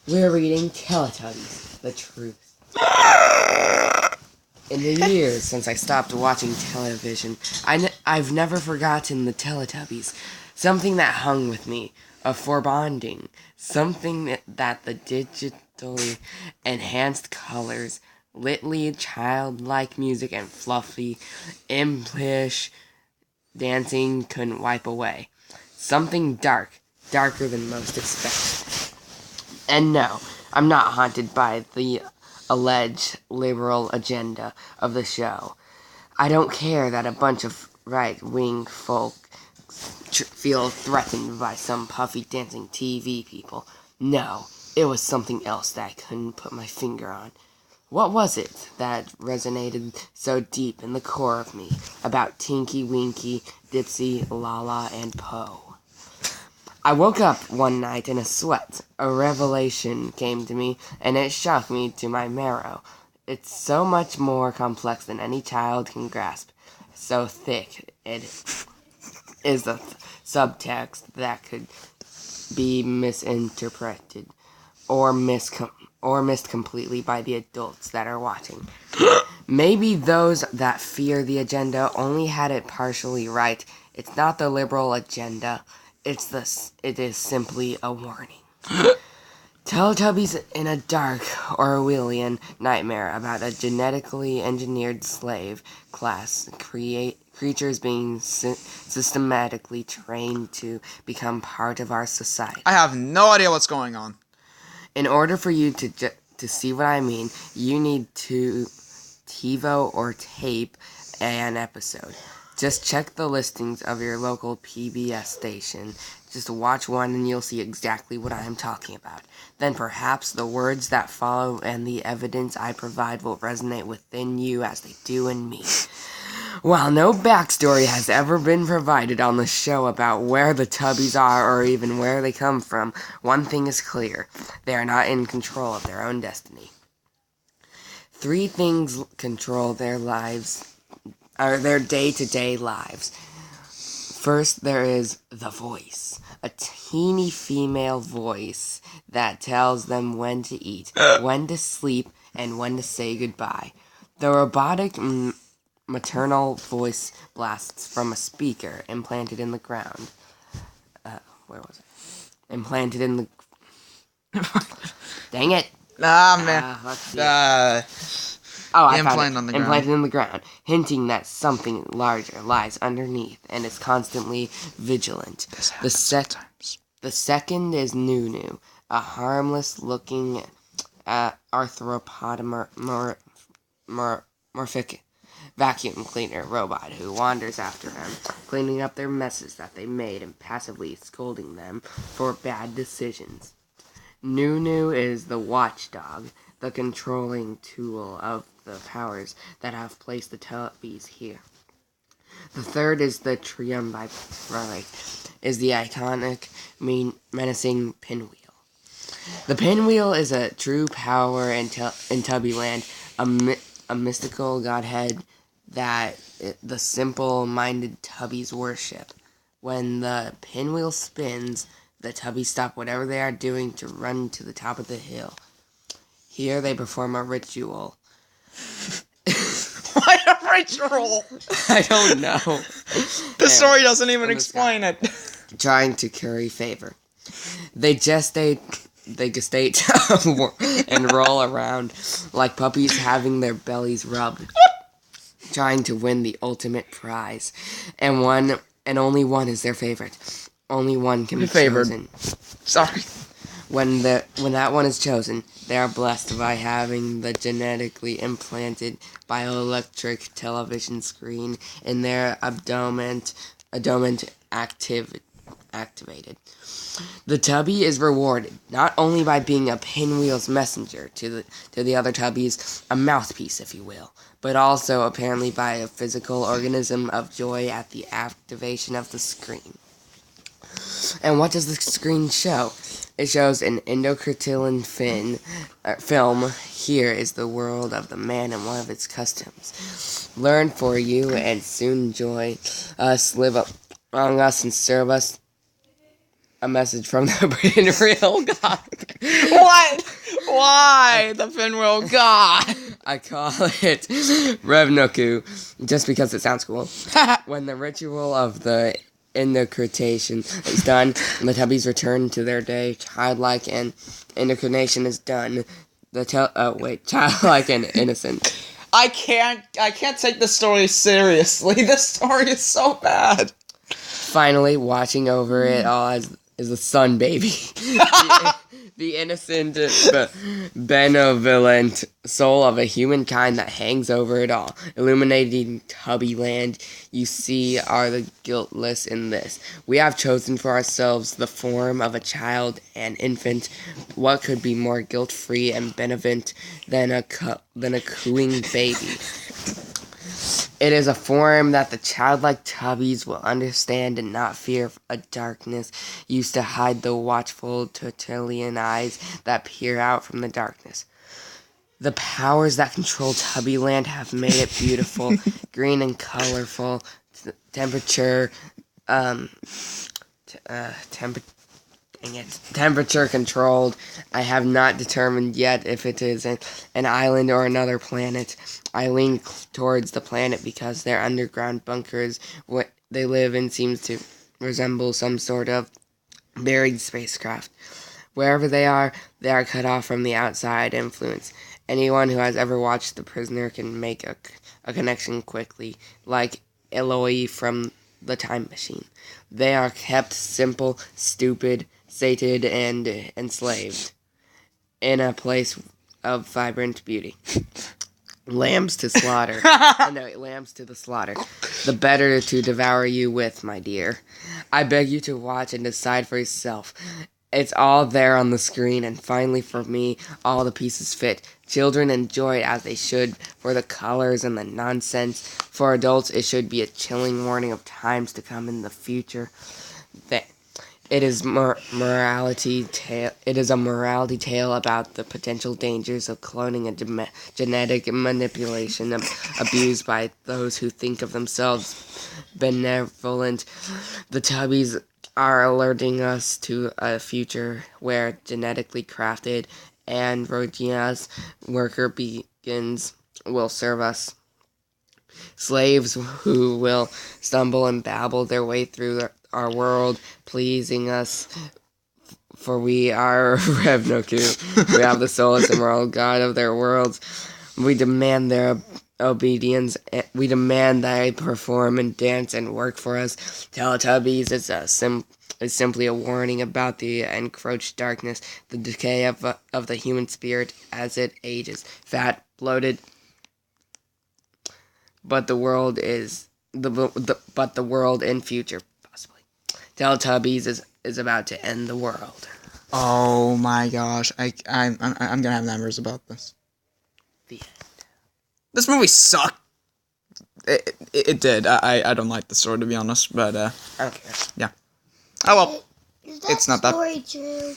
We're reading Teletubbies, The Truth. In the years since I stopped watching television, I've never forgotten the Teletubbies. Something that hung with me, a foreboding, something that the digitally enhanced colors, litly childlike music, and fluffy, impish dancing couldn't wipe away. Something darker than most expected. And no, I'm not haunted by the alleged liberal agenda of the show. I don't care that a bunch of right-wing folk feel threatened by some puffy dancing TV people. No, it was something else that I couldn't put my finger on. What was it that resonated so deep in the core of me about Tinky Winky, Dipsy, Lala, and Poe? I woke up one night in a sweat. A revelation came to me, and it shook me to my marrow. It's so much more complex than any child can grasp. So thick it is the subtext that could be misinterpreted or missed completely by the adults that are watching. Maybe those that fear the agenda only had it partially right. It's not the liberal agenda. It is simply a warning. Teletubbies in a dark Orwellian nightmare about a genetically engineered slave class creatures being systematically trained to become part of our society. I have no idea what's going on. In order for you to see what I mean, you need to TiVo or tape an episode. Just check the listings of your local PBS station. Just watch one and you'll see exactly what I am talking about. Then perhaps the words that follow and the evidence I provide will resonate within you as they do in me. While no backstory has ever been provided on the show about where the Tubbies are or even where they come from, one thing is clear. They are not in control of their own destiny. 3 things control their lives, or their day-to-day lives. First, there is the voice. A teeny female voice that tells them when to eat, when to sleep, and when to say goodbye. The robotic maternal voice blasts from a speaker implanted in the ground. Where was it? Implanted in the... Dang it! Let's see. I found it. On the Implanted ground. in the ground, hinting that something larger lies underneath and is constantly vigilant. The second is Nunu, a harmless-looking anthropomorphic vacuum cleaner robot who wanders after them, cleaning up their messes that they made and passively scolding them for bad decisions. Nunu is the watchdog, the controlling tool of the powers that have placed the Teletubbies here. The third is the triumvirate, is the iconic, menacing pinwheel. The pinwheel is a true power in Tubbyland, a mystical godhead that the simple-minded Tubbies worship. When the pinwheel spins, the Tubbies stop whatever they are doing to run to the top of the hill. Here they perform a ritual. Why a ritual? I don't know. The story doesn't even explain it. Trying to curry favor. They gestate and roll around like puppies having their bellies rubbed, trying to win the ultimate prize. And only one is their favorite. Only one can be chosen. Sorry. When that one is chosen, they are blessed by having the genetically implanted bioelectric television screen in their abdomen activated. The Tubby is rewarded not only by being a pinwheel's messenger to the other Tubbies, a mouthpiece, if you will, but also apparently by a physical organism of joy at the activation of the screen. And what does the screen show? It shows an Indo-Cretan film. Here is the world of the man and one of its customs. Learn for you and soon enjoy us, live among us and serve us A message from the Pinwheel God. What? Why the Pinwheel God? I call it Revnoku just because it sounds cool. When the ritual of the indoctrination is done, and the Tubbies return to their day, childlike and indoctrination is done. Childlike and innocent. I can't take the story seriously. This story is so bad. Finally, watching over it all is the sun baby. The innocent, benevolent soul of a humankind that hangs over it all. Illuminating Tubby Land, you see, are the guiltless in this. We have chosen for ourselves the form of a child and infant. What could be more guilt-free and benevolent than a cooing baby? It is a form that the childlike Tubbies will understand and not fear a darkness used to hide the watchful Tertullian eyes that peer out from the darkness. The powers that control Tubbyland have made it beautiful, green and colorful, temperature controlled. I have not determined yet if it is an island or another planet. I lean towards the planet because their underground bunkers, what they live in, seems to resemble some sort of buried spacecraft. Wherever they are cut off from the outside influence. Anyone who has ever watched The Prisoner can make a connection quickly, like Eloy from The Time Machine. They are kept simple, stupid, sated, and enslaved in a place of vibrant beauty. Lambs to slaughter. Lambs to the slaughter. The better to devour you with, my dear. I beg you to watch and decide for yourself. It's all there on the screen, and finally for me, all the pieces fit. Children enjoy it as they should, for the colors and the nonsense. For adults, it should be a chilling warning of times to come in the future. It is morality tale. It is a morality tale about the potential dangers of cloning and genetic manipulation abused by those who think of themselves benevolent. The Tubbies are alerting us to a future where genetically crafted androgynous worker beings will serve us. Slaves who will stumble and babble their way through our world, pleasing us, for we are Revnoku. We have the soulless and moral God of their worlds. We demand their obedience. We demand that they perform and dance and work for us. Teletubbies is simply a warning about the encroached darkness, the decay of the human spirit as it ages. Fat, bloated, but the world in future. Teletubbies is about to end the world. Oh my gosh, I'm gonna have nightmares about this. The end. This movie sucked. It did. I don't like the story, to be honest, but I don't care. yeah. Oh well. Is that It's not that. story true?